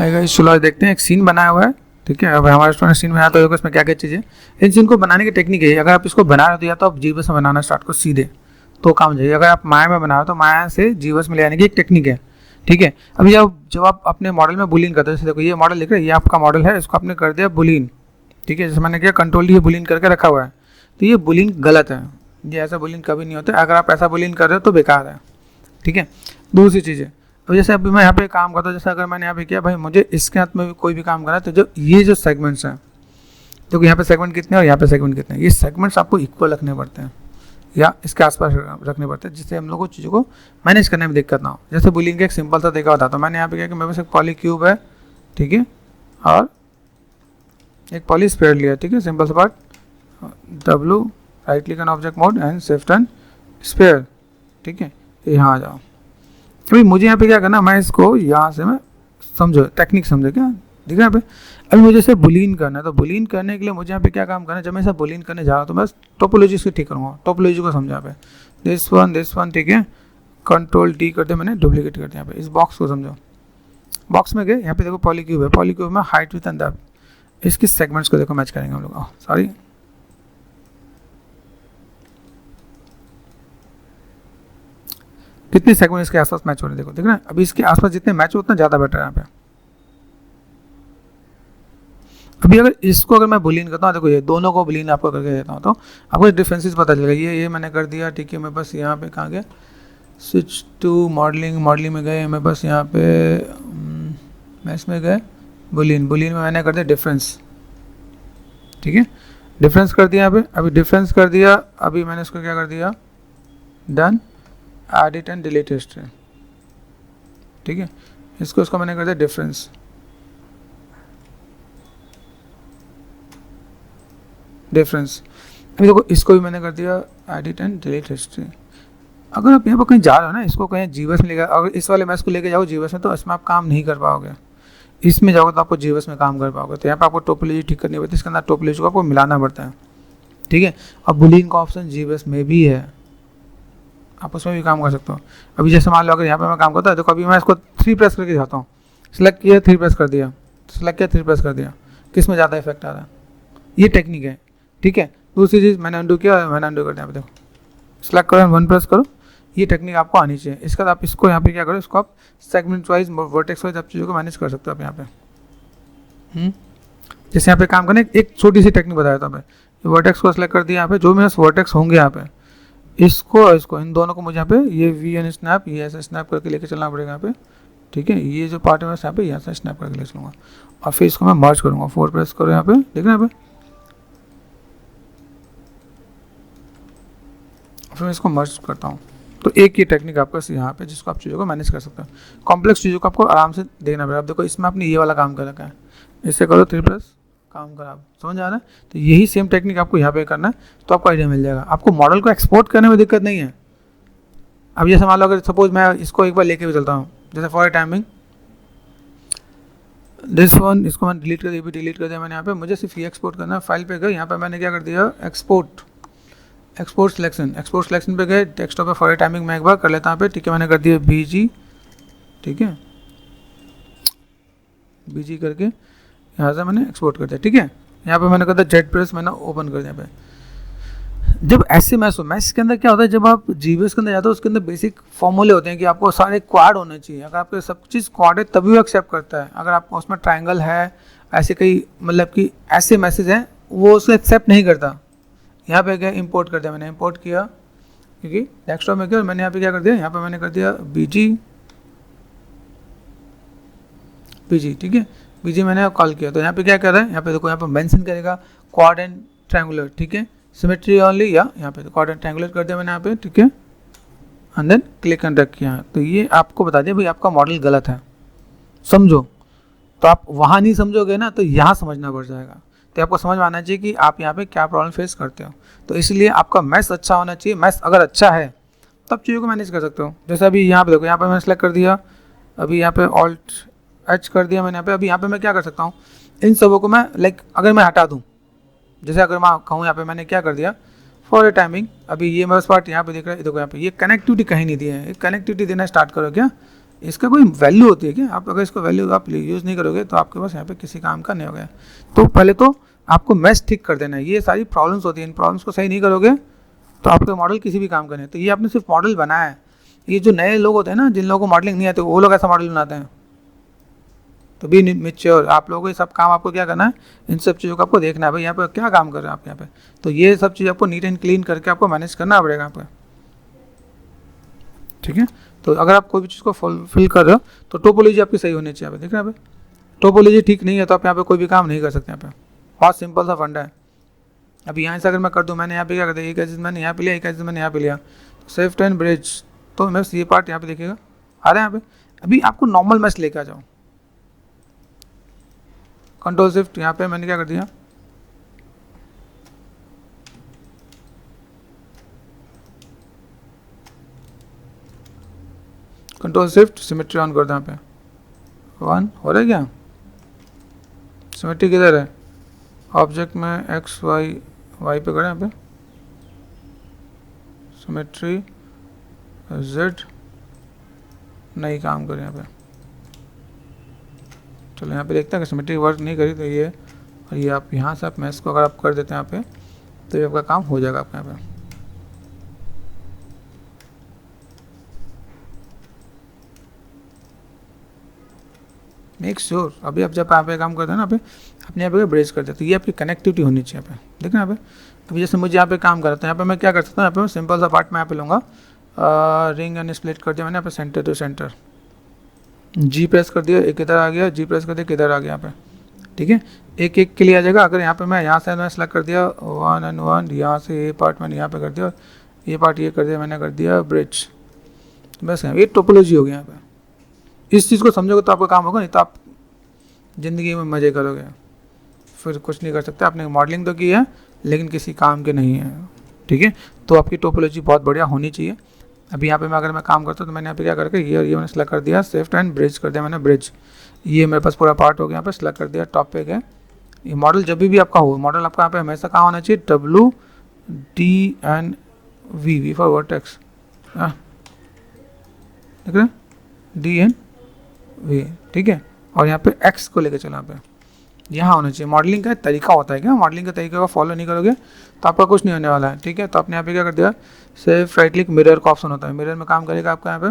Guys चलो आज देखते हैं, एक सीन बनाया हुआ है, ठीक है। अब हमारे स्टूडेंट सीन बनाया तो देखो इसमें क्या क्या चीज़ें। इन सीन को बनाने की टेक्निक है, अगर आप इसको बना रहे हो तो या तो आप जीवस में बनाना स्टार्ट करो सीधे, तो काम जाएगी। अगर आप माया में बना रहे हो तो माया से जीवस में ले आने की एक टेक्निक है, ठीक है। अभी जब आप अपने मॉडल में बुलियन करते हो, जैसे देखो ये मॉडल लिख रहे हैं, ये आपका मॉडल है, इसको आपने कर दिया बुलियन, ठीक है। जैसे मैंने क्या कंट्रोल ये बुलियन करके रखा हुआ है, तो ये बुलियन गलत है, ये ऐसा बुलियन कभी नहीं होता। अगर आप ऐसा बुलियन कर रहे हो तो बेकार है, ठीक है। दूसरी चीज़ है, अब जैसे अभी मैं यहाँ पे काम करता हूँ, जैसे अगर मैंने यहाँ पे किया भाई मुझे इसके हाथ में भी कोई भी काम करना है, तो जो ये जो सेगमेंट्स हैं, तो यहाँ पे सेगमेंट कितने और यहाँ पे सेगमेंट कितने हैं, ये सेगमेंट्स आपको इक्वल रखने पड़ते हैं या इसके आसपास रखने पड़ते हैं, जिससे हम लोग को चीज़ों को मैनेज करने में दिक्कत ना हो। जैसे बुलियन का एक सिंपल सा तरीका बताता हूँ। मैंने यहाँ पे किया कि मेरे पास एक पॉली क्यूब है, ठीक है, और एक पॉली स्फीयर लिया, ठीक है। सिंपल सा part W, right click on object mode and shift and sphere, ठीक है। यहाँ आ जाओ। अभी मुझे यहाँ पे क्या करना, मैं इसको यहाँ से मैं समझो टेक्निक समझो, क्या दिख रहा है यहाँ पे। अभी मुझे इसे बुलियन करना है, तो बुलियन करने के लिए मुझे यहाँ पे क्या काम करना है, जब मैं इसे बुलियन करने जा रहा हूँ तो मैं टोपोलॉजी से ठीक करूँगा। टोपोलॉजी को समझा पे दिस वन, ठीक है। कंट्रोल T करते मैंने डुप्लीकेट करते यहाँ पे, इस बॉक्स को समझो। बॉक्स में गए, यहाँ पे देखो पॉली क्यूब है, पॉली क्यूब में हाइट विथ एंड डेप्थ, इसकी सेगमेंट्स को देखो मैच करेंगे हम लोग। सॉरी, कितने सेगमेंट इसके आसपास मैच हो रहे हैं, देखो, देख रहे हैं। अभी इसके आसपास जितने मैच हो उतना ज़्यादा बेटर है यहाँ पे। अभी अगर इसको अगर मैं बुलियन करता हूँ, देखो ये दोनों को बुलियन आपको करके देता हूँ, तो आपको डिफरेंसेस पता चलेगा। ये मैंने कर दिया, ठीक है। मैं बस यहाँ पे कहाँ गया, स्विच टू मॉडलिंग में गए, मैं बस यहाँ पे मैच में गए, बुलियन में मैंने कर दिया डिफरेंस, ठीक है। डिफरेंस कर दिया यहाँ पे, अभी डिफरेंस कर दिया। अभी मैंने इसको क्या कर दिया, done, edit and delete history, ठीक है। इसको मैंने कर दिया डिफरेंस, अभी देखो इसको भी मैंने कर दिया एडिट एंड डिलीट हिस्ट्री। अगर आप यहाँ पर कहीं जा रहे हो ना, इसको कहीं जीवस में लेकर, अगर इस वाले मैच को लेके जाओ जीवस में, तो इसमें आप काम नहीं कर पाओगे। इसमें जाओगे तो आपको जीवस में काम कर पाओगे। तो यहाँ पे आपको टोपोलॉजी ठीक करनी पड़ती है, इसके अंदर टोपोलॉजी को आपको मिलाना पड़ता है, ठीक है। अब बुलियन का ऑप्शन जीवस में भी है, आप उसमें भी काम कर सकते हो। अभी जैसे मान लो अगर यहाँ पे मैं काम करता है, देखो अभी मैं इसको 3 प्रेस करके जाता हूँ, सेलेक्ट किया 3 प्रेस कर दिया, सेलेक्ट किया 3 प्रेस कर दिया, किस में ज़्यादा इफेक्ट आ रहा है, ये टेक्निक है, ठीक है। दूसरी चीज़ मैंने अंडू किया, मैंने अंडू कर दिया, देखो सेलेक्ट करो 1 प्रेस करो, ये टेक्निक आपको आनी चाहिए। इसके बाद आप इसको यहाँ पे क्या करो, इसको आप सेगमेंट वाइज, वर्टेक्स वाइज आप चीज़ों को मैनेज कर सकते हो आप यहाँ पे। जैसे यहाँ पे काम करने एक छोटी सी टेक्निक बताया था मैं, वर्टेक्स को सेलेक्ट कर दिया यहाँ पे, जो मेरे वर्टेक्स होंगे यहाँ पे, इसको इन दोनों को मुझे यहाँ पे ये वी एन स्नैप, ये ऐसे स्नैप करके लेके चलना पड़ेगा यहाँ पे, ठीक है। ये जो पार्ट है मैं यहाँ पे यहाँ से स्नैप करके ले चलूँगा, और फिर इसको मैं मर्ज करूँगा। 4 प्रेस करो यहाँ पे, देख रहे हैं यहाँ पे, फिर मैं इसको मर्ज करता हूँ। तो एक ही टेक्निक आपका यहाँ पे, जिसको आप चीज़ों को मैनेज कर सकते हो। कॉम्प्लेक्स चीज़ों को आपको आराम से देखना पड़ेगा। आप देखो इसमें आपने ये वाला काम कर रखा है, इससे करो 3 प्रेस, काम करा, समझ आ रहा है। तो यही सेम टेक्निक आपको यहाँ पे करना है, तो आपको आइडिया मिल जाएगा। आपको मॉडल को एक्सपोर्ट करने में दिक्कत नहीं है। अब जैसे मान लो अगर सपोज मैं इसको एक बार लेके भी चलता हूँ, जैसे फॉर टाइमिंग दिस वन, इसको मैंने डिलीट कर दिया, डिलीट कर दिया मैंने यहाँ पे। मुझे सिर्फ ये एक्सपोर्ट करना है, फाइल पे गए, यहाँ पे मैंने क्या कर दिया, एक्सपोर्ट सिलेक्शन पे गए, डेस्कटॉप पे फॉर टाइमिंग मैं एक बार कर लेता हूँ पे, ठीक है। मैंने कर दिया BG, ठीक है, BG करके यहाँ से मैंने एक्सपोर्ट कर दिया, ठीक है। यहाँ पे मैंने कर दिया जेट प्रेस, मैंने ओपन कर दिया पे। जब ऐसे मैथ्स के अंदर क्या होता है, जब आप जीवीएस के अंदर जाते हो, उसके अंदर बेसिक फॉर्मूले होते हैं कि आपको सारे क्वाड होने चाहिए। अगर आपके सब चीज़ क्वाड है तभी वो एक्सेप्ट करता है। अगर आपको उसमें ट्राइंगल है, ऐसे कई मतलब कि ऐसे मैसेज हैं, वो उसको एक्सेप्ट नहीं करता। यहाँ पे क्या इंपोर्ट कर दिया, मैंने इंपोर्ट किया क्योंकि डेस्कटॉप में किया, मैंने यहाँ पे क्या कर दिया, यहाँ पे मैंने कर दिया BG, ठीक है। BG मैंने कॉल किया, तो यहाँ पे क्या कर रहा है, यहाँ पे देखो, यहाँ पे मेंशन करेगा क्वाड एंड ट्रायंगुलर, ठीक है, सिमेट्री ओनली, या यहाँ पे क्वाड एंड ट्रायंगुलर कर दिया मैंने यहाँ पे, ठीक है, and then click and drag किया। तो ये आपको बता दिया भाई आपका मॉडल गलत है, समझो। तो आप वहाँ नहीं समझोगे ना, तो यहाँ समझना पड़ जाएगा। तो आपको समझ में आना चाहिए कि आप यहाँ पे क्या प्रॉब्लम फेस करते हो। तो इसलिए आपका मैथ्स अच्छा होना चाहिए। मैथ्स अगर अच्छा है तब चीज़ों को मैनेज कर सकते हो। जैसे अभी यहाँ पे देखो, यहाँ पे मैंने सेलेक्ट कर दिया, अभी यहाँ पे ऑल्ट H कर दिया मैंने यहाँ पे। अभी यहाँ पे मैं क्या कर सकता हूँ, इन सबों को मैं अगर मैं हटा दूँ, जैसे अगर मैं कहूँ यहाँ पे मैंने क्या कर दिया फॉर टाइमिंग, अभी ये मेरा पार्ट यहाँ पे देख रहा है, देखो यहाँ पे ये कनेक्टिविटी कहीं नहीं दी है, कनेक्टिविटी देना स्टार्ट करो क्या, इसका कोई वैल्यू होती है क्या? आप अगर इसको वैल्यू आप यूज़ नहीं करोगे तो आपके पास यहाँ पे किसी काम का नहीं होगा। तो पहले तो आपको मैश ठीक कर देना है। ये सारी प्रॉब्लम्स होती हैं, इन प्रॉब्लम्स को सही नहीं करोगे तो आपका मॉडल किसी भी काम का नहीं। तो ये आपने सिर्फ मॉडल बनाया है। ये जो नए लोग होते हैं ना, जिन लोगों को मॉडलिंग नहीं आती, वो लोग ऐसा मॉडल बनाते हैं। तो बी मेच्योर, आप लोगों को ये सब काम आपको क्या करना है, इन सब चीज़ों को आपको देखना है भाई यहाँ पे क्या काम कर रहे हैं आप यहाँ पे। तो ये सब चीज़ आपको नीट एंड क्लीन करके आपको मैनेज करना पड़ेगा यहाँ पे, ठीक है। तो अगर आप कोई भी चीज़ को फुलफिल कर रहे हो तो टोपोलॉजी आपकी सही होनी चाहिए। देख रहे हैं यहाँ पे, टोपोलॉजी ठीक नहीं है तो आप यहाँ पे कोई भी काम नहीं कर सकते। यहाँ पे बहुत सिंपल सा फंडा है। अभी यहाँ से अगर मैं कर दूँ, मैंने यहाँ पे क्या कर दिया, एक चीज़ मैंने यहाँ पे लिया, एक चीज़ मैंने यहाँ पे लिया, स्विफ्ट एंड ब्रिज, तो मैं ये पार्ट यहाँ पे देखिएगा आ रहा है यहाँ पे। अभी आपको नॉर्मल मैश लेके आ जाओ, कंट्रोल शिफ्ट, यहाँ पे मैंने क्या कर दिया, कंट्रोल शिफ्ट सिमेट्री ऑन कर दो। यहाँ पे 1 हो रहा है क्या? सिमेट्री किधर है? ऑब्जेक्ट में एक्स वाई पे करें, यहाँ पे सिमेट्री जेड नहीं काम करे यहाँ पे। चलो यहाँ पे देखते हैं कि सिमेट्री वर्क नहीं करी तो ये, और ये आप यहाँ से आप मैश को अगर आप कर देते हैं यहाँ पे तो ये आपका काम हो जाएगा आपका यहाँ पे। मेक श्योर अभी आप जब यहाँ पे काम करते हैं ना, यहाँ पे अपने यहाँ पे ब्रेज करते हैं तो ये आपकी कनेक्टिविटी होनी चाहिए यहाँ पे। देखना यहाँ पे, अभी जैसे मुझे यहाँ पे काम करता है, यहाँ पे मैं क्या कर सकता हूँ, यहाँ पे मैं सिंपल सा पार्ट में यहाँ पे लूँगा, रिंग एंड स्प्लिट कर दिया मैंने यहाँ पे centre to centre, G press कर दिया, एक इधर आ गया, जी प्रेस कर दिया, किधर आ गया यहाँ पे, ठीक है। एक एक के लिए आ जाएगा। अगर यहाँ पे मैं यहाँ से मैं सेलेक्ट कर दिया 1 and 1, यहाँ से ये पार्ट मैंने यहाँ पे कर दिया, ये पार्ट ये कर दिया, मैंने कर दिया ब्रिज, बस ये टोपोलॉजी हो गया यहाँ पे। इस चीज़ को समझोगे तो आपका काम होगा, नहीं तो आप ज़िंदगी में मज़े करोगे, फिर कुछ नहीं कर सकते। आपने मॉडलिंग तो की है लेकिन किसी काम के नहीं है, ठीक है। तो आपकी टोपोलॉजी बहुत बढ़िया होनी चाहिए। अभी यहाँ पे मैं अगर मैं काम करता हूँ तो मैंने यहाँ पे क्या करके ये मैंने सेलेक्ट कर दिया, शिफ्ट एंड ब्रिज कर दिया मैंने, ब्रिज, ये मेरे पास पूरा पार्ट हो गया। यहाँ पे सेलेक्ट कर दिया, टॉप पे गए। ये मॉडल जब भी आपका हो, मॉडल आपका यहाँ पे हमेशा कहाँ होना चाहिए, WDNV फॉर वर्टेक्स, देख रहे DNV, ठीक है। और यहाँ पे X को लेके चलो, यहाँ पे यहाँ होना चाहिए। मॉडलिंग का तरीका होता है क्या, मॉडलिंग के तरीके को फॉलो नहीं करोगे तो आपका कुछ नहीं होने वाला है, ठीक है। तो आपने यहाँ पे क्या कर दिया, सेफ राइट क्लिक, मिरर का ऑप्शन होता है, मिरर में काम करेगा आपका यहाँ पे।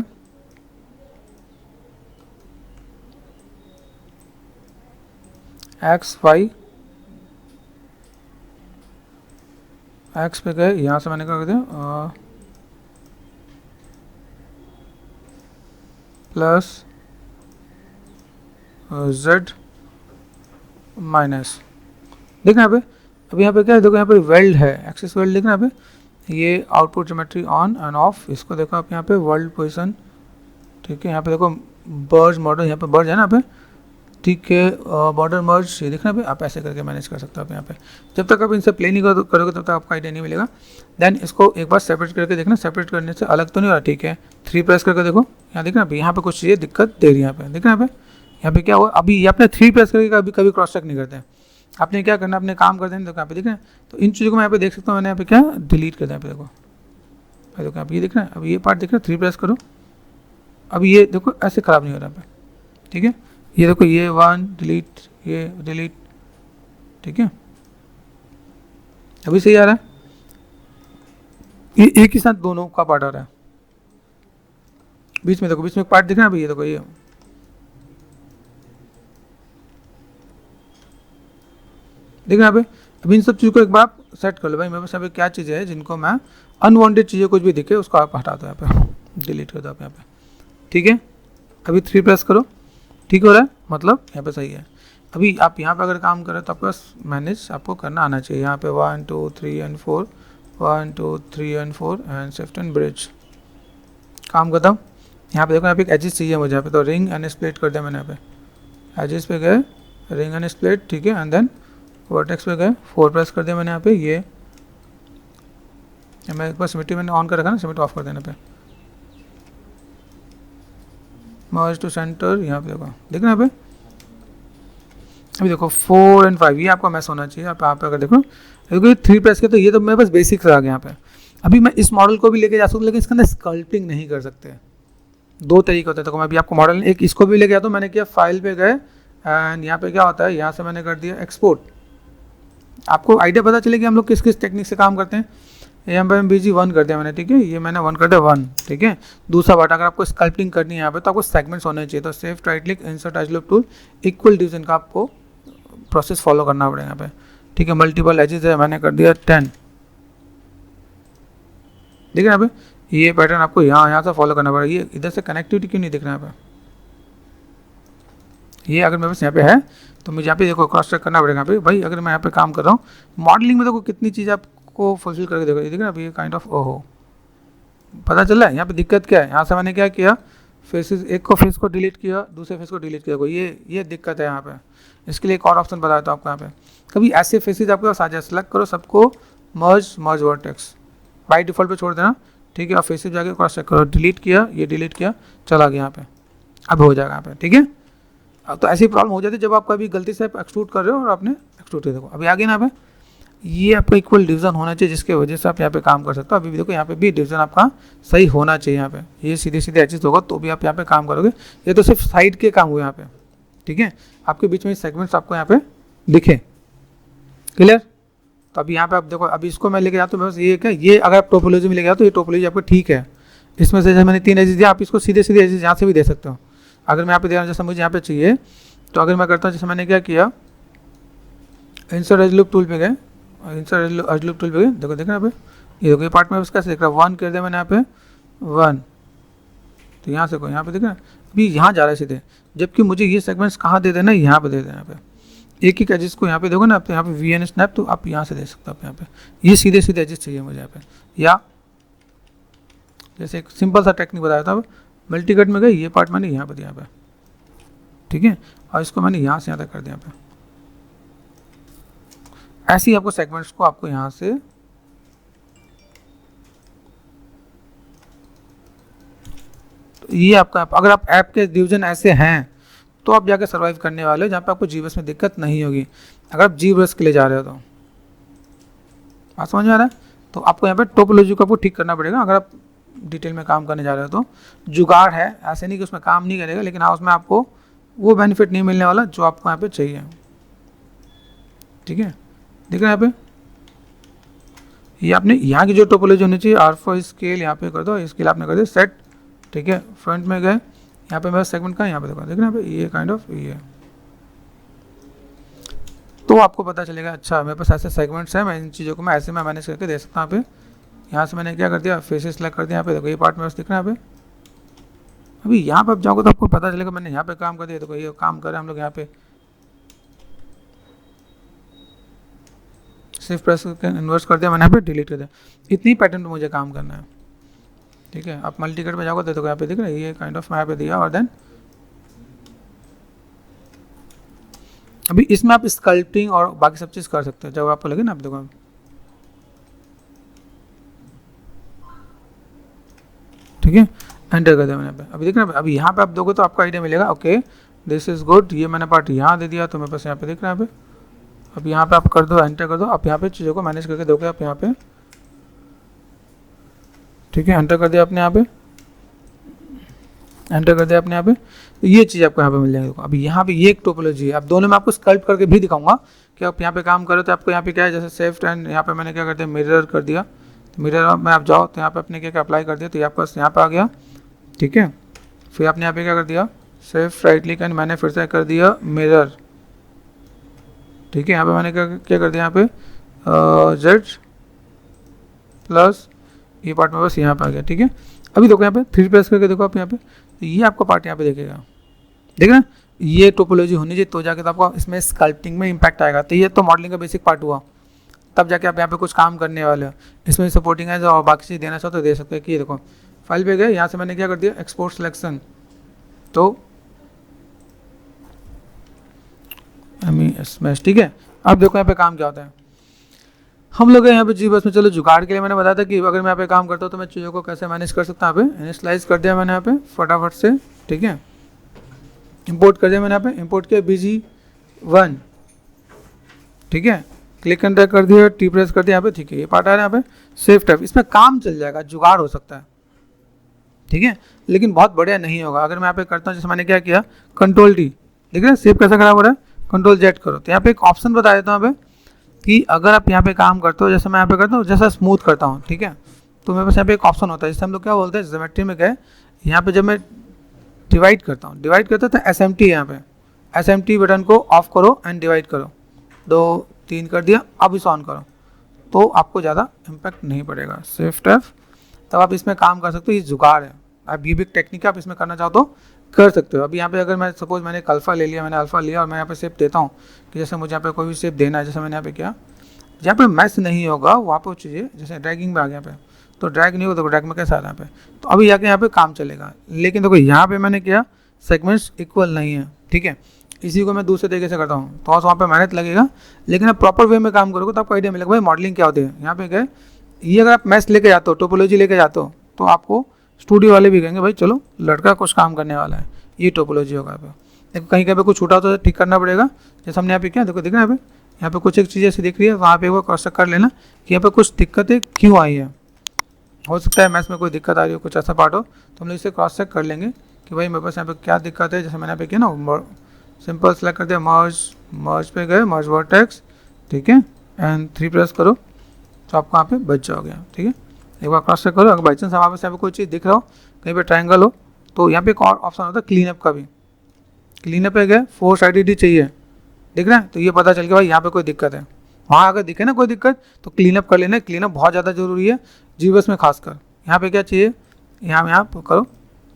एक्स पे गए, यहाँ से मैंने क्या कर दिया प्लस जेड माइनस, देखना यहाँ पे। अभी यहाँ पे क्या है, देखो यहाँ पे वेल्ड है, एक्सिस वेल्ड, देखना यहाँ पे, ये output geometry on end of, इसको देखो आप यहाँ पे वर्ल्ड पोजीशन, ठीक है। यहाँ पे देखो बर्ज मॉडल, यहाँ पे बर्ज है ना यहाँ पे, ठीक है, बॉर्डर मर्ज, ये देखना पे, आप ऐसे करके मैनेज कर सकते हो आप यहाँ पे। जब तक आप इनसे प्ले नहीं करोगे तब तक आपका आइडिया नहीं मिलेगा। देन इसको एक बार सेपरेट करके देखना, सेपरेट करने से अलग तो नहीं हो रहा, ठीक है। 3 प्रेस करके देखो, यहाँ देखना अभी यहाँ पे कुछ चीज़ें दिक्कत दे रही है यहाँ पे, देखना यहाँ पे क्या हुआ, अभी आपने 3 प्रेस करके कभी क्रॉस चेक नहीं करते, आपने क्या करना, अपने काम करते हैं। तो यहाँ पे देखना, तो इन चीज़ों को मैं यहाँ पे देख सकता हूँ, मैंने यहाँ पे क्या डिलीट कर दिया, यहाँ पे देखो यहाँ पे ये देखना, अभी ये पार्ट देखना, 3 प्रेस करो, अभी ये देखो ऐसे ख़राब नहीं हो रहा यहाँ पे, ठीक है। ये देखो ये 1 डिलीट, ये डिलीट, ठीक है, अभी सही आ रहा है। ये एक ही साथ दोनों का पार्ट आ रहा है, बीच में देखो, बीच में एक पार्ट दिख रहा है, अभी ये देखो, ये देखना यहाँ पे। अभी इन सब चीज़ों को एक बार आप सेट कर लो भाई, मेरे पास यहाँ पे क्या चीज़ें हैं जिनको मैं अनवांटेड चीज़ें कुछ भी दिखे उसको आप हटा दो, यहाँ पे डिलीट कर दो आप यहाँ पे, ठीक है। अभी 3 प्रेस करो, ठीक हो रहा है, मतलब यहाँ पे सही है। अभी आप यहाँ पे अगर काम करें तो आपका मैनेज आपको करना आना चाहिए। यहाँ पे 1 2 3 and 4, 1 2 3 and 4 and shift and bridge, काम करता हूँ। यहाँ पे देखो, यहाँ पे एक एजेस चाहिए मुझे यहाँ पे, तो रिंग एंड स्प्लिट कर दिया मैंने यहाँ पे, एजेस पे गए, रिंग एंड स्प्लिट, ठीक है। एंड देन वर्टेक्स पे गए, 4 प्रेस कर दिया मैंने यहाँ पे। ये मैं एक बार सिमेट्री मैंने ऑन कर रखा ना, सिमेट्री ऑफ कर देने पे, मर्ज टू सेंटर, यहाँ पे देखो, देखना यहाँ पे। अभी देखो 4 and 5 ये आपका मैच होना चाहिए। आप यहाँ पे अगर देखो 3 प्रेस किया तो ये तो मेरे पास बेसिक्स आ गया यहाँ पे। अभी मैं इस मॉडल को भी लेके जा सकता हूँ लेकिन इसके अंदर स्कल्पटिंग नहीं कर सकते, दो तरीके होते हैं। तो मैं अभी आपको मॉडल एक इसको भी ले गया, तो मैंने किया फाइल पे गए एंड यहाँ पे क्या होता है, यहाँ से मैंने कर दिया एक्सपोर्ट। आपको आइडिया पता चले कि हम लोग किस किस टेक्निक से काम करते हैं। यहाँ पे बीजी 1 कर दिया मैंने, ठीक है, ये मैंने 1 कर दिया 1, ठीक है। दूसरा बात, अगर आपको स्कल्पटिंग करनी है यहाँ पे तो आपको सेगमेंट्स होने चाहिए। तो safe right click insert as loop tool, equal division का आपको प्रोसेस फॉलो करना पड़ेगा यहाँ पे, ठीक है। मल्टीपल एजेस है, मैंने कर दिया 10, ठीक है। यहाँ पे ये पैटर्न आपको यहाँ से फॉलो करना पड़ेगा। ये इधर से कनेक्टिविटी क्यों नहीं दिख रहा है यहाँ पे, ये अगर मेरे पास यहाँ पे है तो मुझे यहाँ पे देखो क्रॉस चेक करना पड़ेगा। यहाँ पे भाई अगर मैं यहाँ पे काम कर रहा हूँ मॉडलिंग में, देखो कितनी चीज़ आपको फुलफिल करके देखो, ये देखो ना अभी ये काइंड ऑफ ओहो पता चल रहा है। यहाँ पे दिक्कत क्या है, यहाँ से मैंने क्या किया, फेसेस एक को फेस को डिलीट किया, दूसरे फेस को डिलीट किया, कोई ये दिक्कत है यहाँ पे। इसके लिए एक और ऑप्शन बताया था आपको, यहाँ पे कभी ऐसे फेसेस आपके पास आ जाए, सेलेक्ट करो सबको, मर्ज वर्टेक्स बाई डिफॉल्ट पे छोड़ देना, ठीक है। और फेसेस जाके क्रॉस चेक करो, डिलीट किया, ये डिलीट किया, चला गया यहाँ पे, अब हो जाएगा यहाँ पे, ठीक है। तो ऐसी प्रॉब्लम हो जाती है जब आप कभी गलती से एक्सट्रूड कर रहे हो और आपने एक्सट्रूड कर, देखो अभी आगे ना यहाँ पे ये आपका इक्वल डिवीजन होना चाहिए, जिसके वजह से आप यहाँ पे काम कर सकते हो। अभी भी देखो यहाँ पे भी डिवीजन आपका सही होना चाहिए। यहाँ पे ये सीधे सीधे एडजस्ट होगा तो भी आप यहाँ पे काम करोगे। ये तो सिर्फ साइड के काम हुए यहाँ पे, ठीक है। आपके बीच में सेगमेंट्स आपको यहाँ पे दिखे, क्लियर। तो अभी यहाँ पे आप देखो, अभी इसको मैं लेके जाता हूँ, बस ये क्या, ये अगर आप टोपोलॉजी में लेके जाओ तो ये टोपोलॉजी आपको ठीक है। इसमें से जैसे मैंने 3 एजेस दिया, आप इसको सीधे सीधे एजेस यहाँ से भी दे सकते हो। अगर मैं यहाँ पे दे रहा हूँ, जैसे मुझे यहाँ पे चाहिए, तो अगर मैं करता हूँ, जैसे मैंने क्या किया, इंसर्ट एज लूप टूल पे गए, इंसर्ट एज लूप टूल पे गए, देखो देखना यहाँ पे, ये देखो ये पार्ट में कैसे देख रहा है, 1 कर दिया मैंने यहाँ पे 1, तो यहाँ से कोई यहाँ पे देखना अभी यहाँ जा रहा है सीधे, जबकि मुझे ये सेगमेंट्स कहाँ दे देना है, यहाँ पे दे देना। यहाँ पे एक एजेस को यहाँ पे देखो ना, आप यहाँ पे VN स्नैप, तो आप यहाँ से दे सकते हो। आप यहाँ पे ये सीधे सीधे एजेस चाहिए मुझे यहाँ पे, या जैसे एक सिंपल सा टेक्निक बताया था, मल्टी कट में गए, ये पार्ट मैंने यहाँ पे दिया यहाँ पे, ठीक है, और इसको मैंने यहाँ से यहाँ तक कर दिया यहाँ पे। ऐसे ही आपको सेगमेंट्स को आपको यहाँ से तो ये आपका, अगर आप ऐप के डिवीजन ऐसे हैं तो आप जाकर सर्वाइव करने वाले हो, जहाँ पे आपको जीबस में दिक्कत नहीं होगी। अगर आप जीबस के लिए जा रहे हो तो बात समझ में आ रहा है, तो आपको यहाँ पे टोपोलॉजी को आपको ठीक करना पड़ेगा। अगर आप डिटेल में काम करने जा रहे हो तो जुगाड़ है, ऐसे नहीं कि उसमें काम नहीं करेगा, लेकिन हाँ उसमें आपको वो बेनिफिट नहीं मिलने वाला जो आपको यहाँ पे चाहिए, ठीक है। देख रहे हैं यहाँ पे, ये आपने यहाँ की जो टोपोलॉजी होनी चाहिए, R4 स्केल यहाँ पे कर दो, स्केल आपने कर दिया सेट, ठीक है। फ्रंट में गए, यहाँ पे मेरा सेगमेंट का यहाँ पे देखो, देख रहे हैं यहाँ पे ये काइंड ऑफ ये, तो आपको पता चलेगा अच्छा मेरे पास ऐसे सेगमेंट्स हैं, मैं इन चीज़ों को मैं ऐसे में मैनेज करके दे सकता हूँ। यहाँ पे यहाँ से मैंने क्या कर दिया, फेसेस सेलेक्ट कर दिया, यहाँ पे देखो ये पार्ट में बस दिख रहा है यहाँ पे। अभी यहाँ पे आप जाओगे तो आपको पता चलेगा मैंने यहाँ पे काम कर दिया, देखो ये काम कर रहे हैं हम लोग यहाँ पे, सिर्फ प्रेस करके इन्वर्स कर दिया मैंने, यहाँ पे डिलीट कर दिया। इतनी पैटर्न पे मुझे काम करना है, ठीक है। आप मल्टी कट में जाओगे तो देखो यहाँ पे दिख रहा है ये काइंड ऑफ मैं यहाँ पे दिया, और देन अभी इसमें आप स्कल्पटिंग और बाकी सब चीज़ कर सकते हो जब आपको लगे ना। आप देखो ठीक है, एंटर कर दिया मैंने यहाँ पे। अभी देखना, अभी यहाँ पे आप दोगे तो आपको आइडिया मिलेगा, ओके दिस इज गुड। ये मैंने पार्ट यहाँ दे दिया तो मेरे पास यहाँ पे दिख रहा है यहाँ पे। अब यहाँ पे आप कर दो, एंटर कर दो, आप यहाँ पे चीज़ों को मैनेज करके दोगे आप यहाँ पे, ठीक है। एंटर कर दिया आपने यहाँ पे, एंटर कर दिया आपने यहाँ पे, तो ये चीज़ आपको यहाँ पे मिल जाएगी। अभी यहाँ पे ये एक टोपोलॉजी है। अब दोनों में आपको स्कल्प करके भी दिखाऊंगा कि आप यहाँ पे काम करो तो आपको यहाँ पे क्या है, जैसे सेफ्ट एंड यहाँ पे मैंने क्या कर दिया, मिरर कर दिया, तो मिरर में आप जाओ तो यहाँ पे अपने क्या अप्लाई कर दिया, तो आपका यहाँ पे आ गया, ठीक है। फिर आपने यहाँ पे क्या कर दिया, सेफ राइट क्लिक एंड मैंने फिर से कर दिया मिरर, ठीक है। यहाँ पे मैंने क्या कर दिया, यहाँ पे जेड प्लस ये पार्ट में बस यहाँ पे आ गया, ठीक है। अभी देखो यहाँ पे 3 प्रेस करके देखो आप यहाँ पे, तो ये आपका पार्ट यहाँ पे देखेगा, देख रहे हैं, ये टोपोलॉजी होनी चाहिए तो जाके तो आपको इसमें स्कल्पटिंग में इम्पैक्ट आएगा। तो ये तो मॉडलिंग का बेसिक पार्ट हुआ, तब जाके आप यहाँ पे कुछ काम करने वाले हो। इसमें सपोर्टिंग है और बाकी चीज़ देना चाहो तो दे सकते हैं। कि ये देखो फाइल पे गए, यहाँ से मैंने क्या कर दिया, एक्सपोर्ट सिलेक्शन, तो MS, ठीक है। अब देखो यहाँ पे काम क्या होता है, हम लोग यहाँ पे जी बस में, चलो जुगाड़ के लिए मैंने बताया था कि अगर मैं यहाँ पे काम करता हूँ तो मैं चीज़ों को कैसे मैनेज कर सकता हूँ। यहाँ पे इनिशियलाइज कर दिया मैंने यहाँ पे फटाफट से, ठीक है। इंपोर्ट कर दिया मैंने यहाँ पे, इंपोर्ट किया BG1, ठीक है। क्लिक एंड ड्रैग कर दिया, टी प्रेस कर दिया यहाँ पे, ठीक है। ये पार्ट आ रहा है यहाँ पे सेफ टाइप, इसमें काम चल जाएगा, जुगाड़ हो सकता है, ठीक है, लेकिन बहुत बढ़िया नहीं होगा। अगर मैं यहाँ पे करता हूँ, जैसे मैंने क्या किया, कंट्रोल डी, देख रहे हैं शेप कैसा खराब हो रहा है, कंट्रोल जेड करो। तो यहाँ पे एक ऑप्शन बता देता हूँ यहाँ पे कि अगर आप यहाँ पे काम करते हो, जैसे मैं यहाँ पे करता हूँ, जैसा स्मूथ करता हूँ, ठीक है, तो मेरे पास यहाँ पे एक ऑप्शन होता है जिससे हम लोग क्या बोलते हैं, ज्योमेट्री में गए, यहाँ पे जब मैं डिवाइड करता हूँ तो SMT यहाँ पे SMT बटन को ऑफ करो एंड डिवाइड करो, 2 3 कर दिया, अब इसे ऑन करो, तो आपको ज़्यादा इम्पैक्ट नहीं पड़ेगा। शिफ्ट F, तब आप इसमें काम कर सकते हो। ये जुगाड़ है, आप ये भी एक आप इसमें करना चाहो तो कर सकते हो। अभी यहाँ पे अगर मैं सपोज मैंने एक अल्फ़ा ले लिया, मैंने अल्फ़ा लिया और मैं यहाँ पे शेप देता हूँ कि जैसे मुझे यहाँ पे कोई भी शेप देना है, जैसे मैंने यहाँ पे किया, जहाँ पे मैच नहीं होगा वहाँ पे चीज़ें, जैसे ड्रैगिंग में आ गया यहाँ पे, तो ड्रैग नहीं होगा, तो ड्रैग में कैसा आ रहा है यहाँ पे, तो अभी जाके यहाँ पे काम चलेगा। लेकिन देखो यहाँ पे मैंने किया सेगमेंट्स इक्वल नहीं है, ठीक है, इसी को मैं दूसरे तरीके से करता हूँ, तो वहाँ पे मेहनत लगेगा, लेकिन आप प्रॉपर वे में काम करोगे तो आपको आइडिया मिलेगा भाई मॉडलिंग क्या होती है। यहाँ पे गए, ये अगर आप मैथ्स लेके जाते हो, टोपोलॉजी लेके जाते हो, तो आपको स्टूडियो वाले भी कहेंगे भाई चलो लड़का कुछ काम करने वाला है, ये टोपोलॉजी होगा। यहाँ पे कहीं कहीं पे कुछ छूटा तो ठीक करना पड़ेगा। जैसे हमने यहाँ पे किया, देखो दिख रहा है यहाँ पे कुछ एक चीज़ ऐसी दिख रही है, वहाँ पे वो क्रॉस चेक कर लेना कि यहाँ पे कुछ दिक्कतें क्यों आई है। हो सकता है मैथ्स में कोई दिक्कत आ रही हो, कुछ ऐसा पार्ट हो, तो हम लोग इसे क्रॉस चेक कर लेंगे कि भाई मेरे पास यहाँ पे क्या दिक्कत है। जैसे मैंने यहाँ पे किया ना, सिंपल सेलेक्ट कर दिया, मर्ज पे गए, मर्ज वर्टेक्स, ठीक है, एंड 3 प्रेस करो तो आपको यहाँ पे बच जाओगे, ठीक है। एक बार क्रॉस चेक करो, अगर बाई चांस हमारे पास यहाँ पे कोई चीज़ दिख रहा हो, कहीं पे ट्रायंगल हो, तो यहाँ पे एक और ऑप्शन होता है क्लीनअप का भी। क्लीनअप पे गए, 4 साइडेड चाहिए, दिख रहा है, तो ये पता चल गया भाई यहाँ पे कोई दिक्कत है। वहाँ अगर दिखे ना कोई दिक्कत तो क्लीनअप कर लेना। क्लीनअप बहुत ज़्यादा जरूरी है जीबस में खासकर। यहाँ पे क्या चाहिए, यहाँ करो,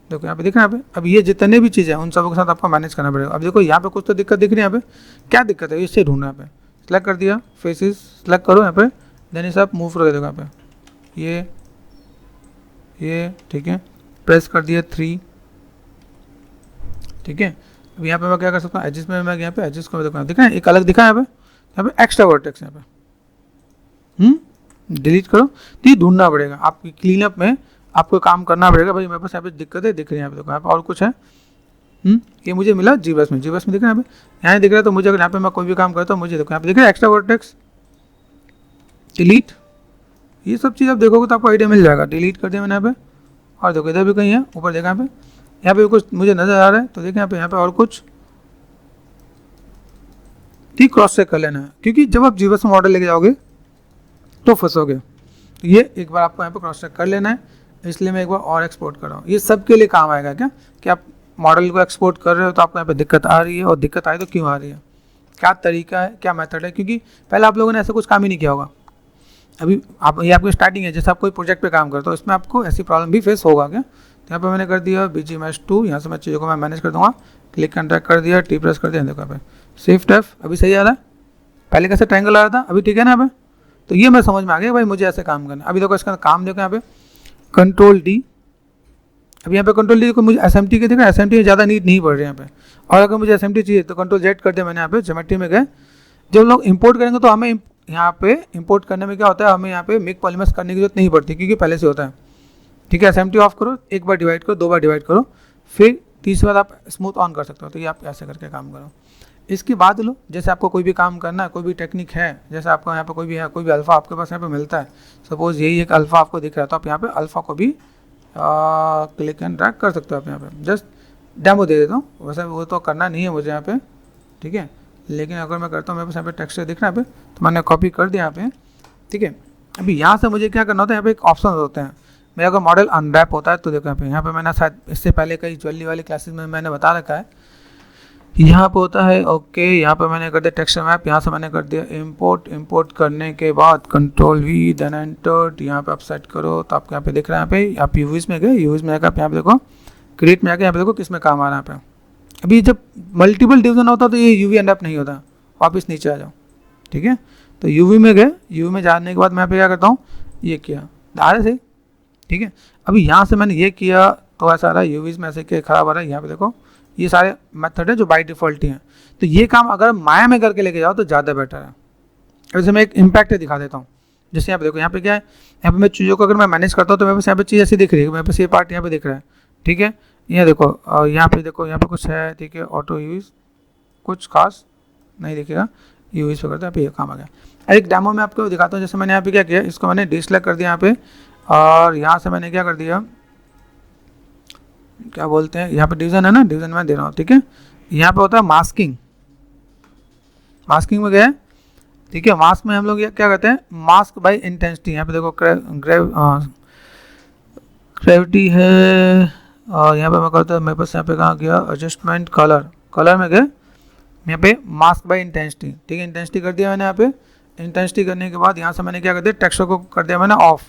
देखो यहाँ पे दिख रहा है यहाँ पे। अब ये जितने भी चीज़ें हैं उन सबों के साथ आपको मैनेज करना पड़ेगा। अब देखो यहाँ पे कुछ तो दिक्कत दिख रही है, यहाँ पे क्या दिक्कत है इससे ढूंढना। यहाँ पे सेलेक्ट कर दिया, फेसेस सेलेक्ट करो यहाँ पे, देन इसे आप मूव कर देखो यहाँ पे, ये ठीक है, प्रेस कर दिया 3, ठीक है। अब यहाँ पे मैं क्या कर सकता हूँ, एडजस्ट में मैं यहाँ पे एडजस्ट को देखो, दिख रहा है एक अलग दिखा है यहाँ पे एक्स्ट्रा वर्टेक्स यहाँ पे, डिलीट करो। तो ये ढूंढना पड़ेगा आपकी क्लीनअप में, आपको काम करना पड़ेगा भाई मेरे पास यहाँ पे दिक्कतें दिख रही है। यहाँ पे देखो, यहाँ पे और कुछ है, ये मुझे मिला जीबस में दिख रहा है यहाँ पे, यहाँ दिख रहा है। तो मुझे अगर यहाँ पे मैं कोई भी काम करता हूँ, मुझे देखो यहाँ पे दिख रहा है एक्स्ट्रा वर्टेक्स, डिलीट, ये सब चीज़ आप देखोगे तो आपको आइडिया मिल जाएगा। डिलीट कर दिया मैंने यहाँ पे, और देखो इधर भी कहीं है, ऊपर देखा यहाँ पे कुछ मुझे नजर आ रहा है, तो देखिए यहाँ पे और कुछ, ठीक, क्रॉस चेक कर लेना है, क्योंकि जब आप जीबस में मॉडल लेके जाओगे तो फंसोगे। तो ये एक बार आपको यहाँ पे क्रॉस चेक कर लेना है, इसलिए मैं एक बार और एक्सपोर्ट कर रहा हूँ। ये सब के लिए काम आएगा क्या, कि आप मॉडल को एक्सपोर्ट कर रहे हो तो आपको यहाँ पे दिक्कत आ रही है, और दिक्कत आई तो क्यों आ रही है, क्या तरीका है, क्या मेथड है, क्योंकि पहले आप लोगों ने ऐसा कुछ काम ही नहीं किया होगा। अभी आप, ये आपकी स्टार्टिंग है, जैसे आप कोई प्रोजेक्ट पे काम करते हो, इसमें आपको ऐसी प्रॉब्लम भी फेस होगा क्या। तो यहाँ पे मैंने कर दिया BGMesh2, यहाँ से मैं चीज़ों को मैं मैनेज कर दूँगा, क्लिक एंड ड्रैग कर दिया, टी प्रेस कर दिया, देखो यहाँ पे शिफ्ट F, अभी सही आ रहा है। पहले कैसे ट्रायंगल आ रहा था, अभी ठीक है ना यहाँ पे। तो ये मैं समझ में आ गया भाई मुझे ऐसे काम करना। अभी देखो इसका काम देखो यहाँ पे कंट्रोल D, अभी यहाँ पे कंट्रोल D देखो, मुझे SMT के देखो, SMT में ज़्यादा नीड नहीं पड़ रही है यहाँ पे। और अगर मुझे SMT चाहिए तो कंट्रोल Z कर दिया मैंने। यहाँ पे ज्योमेट्री में गए, जब लोग इंपोर्ट करेंगे तो हमें यहाँ पे इंपोर्ट करने में क्या होता है, हमें यहाँ पे मिक पॉलीमर्स करने की जरूरत नहीं पड़ती, क्योंकि पहले से होता है, ठीक है। SMT ऑफ करो, एक बार डिवाइड करो, 2 बार डिवाइड करो, फिर तीसरी बार आप स्मूथ ऑन कर सकते हो। तो ये आप ऐसे करके काम करो। इसके बाद लो, जैसे आपको कोई भी काम करना है, कोई भी टेक्निक है, जैसे आपको यहाँ पे कोई भी है, कोई भी अल्फ़ा आपके पास यहाँ पे मिलता है, सपोज यही एक अल्फ़ा आपको दिख रहा है, तो आप यहाँ पे अल्फ़ा को भी क्लिक एंड ड्रैग कर सकते हो। आप यहाँ पे जस्ट डेमो दे देता हूँ, वैसे वो तो करना नहीं है मुझे यहाँ पे, ठीक है। लेकिन अगर मैं करता हूँ, मेरे पास यहाँ पे टेक्सचर दिख रहा है यहाँ पे, तो मैंने कॉपी कर दिया यहाँ पे, ठीक है। अभी यहाँ से मुझे क्या करना होता है, यहाँ पे एक ऑप्शन होते हैं। मेरा अगर मॉडल अनरैप होता है तो देखो यहाँ पे मैंने शायद इससे पहले कई ज्वेलरी वाली क्लासेस में मैंने बता रखा है, यहाँ पे होता है ओके। यहाँ पे मैंने कर दिया टेक्सचर मैप, यहाँ से मैंने कर दिया इंपोर्ट करने के बाद कंट्रोल V, देन एंटर, यहाँ पे आप सेट करो, तो आपको यहाँ पे दिख रहा है। यहाँ पे आप यूवीज में गए, यूवीज में आकर आप यहाँ पे देखो क्रिएट में आके यहाँ पे देखो किस में काम आ रहा है यहाँ पे। अभी जब मल्टीपल डिवीजन होता है तो ये UV अनरैप नहीं होता, वापस नीचे आ जाओ, ठीक है। तो UV में गए, UV में जाने के बाद मैं यहाँ पे क्या करता हूँ, ये किया आ रहा है, ठीक है। अभी यहाँ से मैंने ये किया तो ऐसा आ रहा है, यूवीज में ऐसे खराब आ रहा है। यहाँ पे देखो ये सारे मेथड है जो बाय डिफ़ॉल्ट ही हैं। तो ये काम अगर माया में करके लेके जाओ तो ज़्यादा बेटर है। वैसे मैं एक इम्पैक्ट दिखा देता हूँ। जैसे यहाँ पे देखो, यहाँ पे क्या है, यहाँ पे मैं चीज़ों को अगर मैं मैनेज करता हूँ तो मेरे पास यहाँ पे चीज़ ऐसी दिख रही है, मेरे पास ये पार्ट यहाँ पे दिख रहा है, ठीक है। ये देखो, यहाँ पे देखो, यहाँ पे कुछ है, ठीक है। ऑटो यूज कुछ खास नहीं दिखेगा, यूज पे करते हैं, यहाँ पे ये काम आ गया। एक डेमो में आपको दिखाता हूँ। जैसे मैंने यहाँ पे क्या किया, इसको मैंने डिसलेक्ट कर दिया यहाँ पे, और यहाँ से मैंने क्या कर दिया, क्या बोलते हैं, यहाँ पे डिवीजन है ना, डिवीजन में दे रहा हूँ, ठीक है। यहाँ पे होता है मास्किंग, मास्किंग में गया है, ठीक है। मास्क में हम लोग ये क्या करते हैं, मास्क बाय इंटेंसिटी। यहाँ पे देखो ग्रेविटी है, और यहाँ पे मैं करता हूँ, मेरे पास यहाँ पे कहाँ गया, एडजस्टमेंट कलर, कलर में गए, यहाँ पे मास्क बाय इंटेंसिटी, ठीक है। इंटेंसिटी कर दिया मैंने यहाँ पे। इंटेंसिटी करने के बाद यहाँ से मैंने क्या कर दिया, टेक्सचर को कर दिया मैंने ऑफ,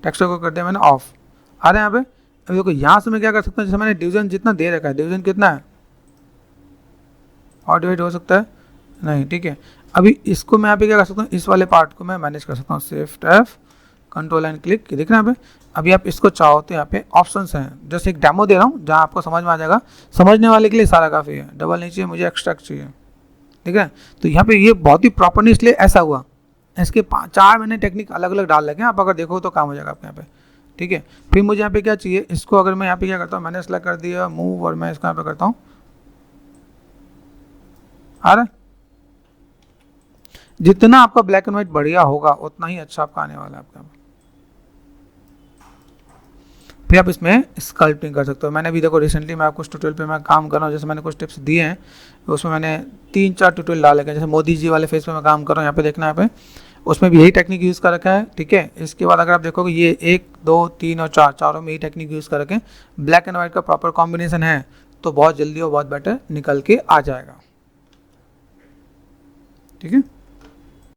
टेक्सचर को कर दिया मैंने ऑफ। आ रहे हैं यहाँ पे। अभी देखो यहाँ से मैं क्या कर सकता हूँ, जैसे मैंने डिवीजन जितना दे रखा है, डिवीजन कितना है, और डिवाइड हो सकता है नहीं, ठीक है। अभी इसको मैं यहाँ पे क्या कर सकता हूँ, इस वाले पार्ट को मैं मैनेज कर सकता हूँ, shift F, control and click, देख रहे हैं यहाँ पे। अभी आप इसको चाहो तो यहाँ पे ऑप्शंस हैं, जैसे एक डेमो दे रहा हूँ जहाँ आपको समझ में आ जाएगा, समझने वाले के लिए सारा काफ़ी है, डबल नहीं चाहिए मुझे, एक्स्ट्रैक्ट चाहिए, ठीक है। तो यहाँ पे ये बहुत ही प्रॉपरली इसलिए ऐसा हुआ, इसके 4 मैंने टेक्निक अलग अलग डाल रखे हैं, आप अगर देखो तो काम हो जाएगा आपके यहाँ पे, ठीक है। फिर मुझे यहाँ पे क्या चाहिए, इसको अगर मैं यहाँ पे क्या करता हूँ, मैंने सेलेक्ट कर दिया मूव, और मैं इसको यहाँ पे करता हूँ, आ रहा है। जितना आपका ब्लैक एंड व्हाइट बढ़िया होगा उतना ही अच्छा आपका आने वाला है आपका। फिर आप इसमें स्कल्पटिंग कर सकते हो। मैंने भी देखो रिसेंटली मैं कुछ ट्यूटोरियल पे मैं काम कर रहा हूँ, जैसे मैंने कुछ टिप्स दिए हैं, उसमें मैंने 3-4 ट्यूटोरियल डाले हैं, जैसे मोदी जी वाले फेस पे मैं काम कर रहा हूँ, यहाँ पे देखना, यहाँ पे उसमें भी यही टेक्निक यूज़ कर रखा है, ठीक है। इसके बाद अगर आप देखोगे ये 1, 2, 3 और 4, चारों में यही टेक्निक यूज़ कर रखें, ब्लैक एंड व्हाइट का प्रॉपर कॉम्बिनेशन है तो बहुत जल्दी और बहुत बेटर निकल के आ जाएगा, ठीक है।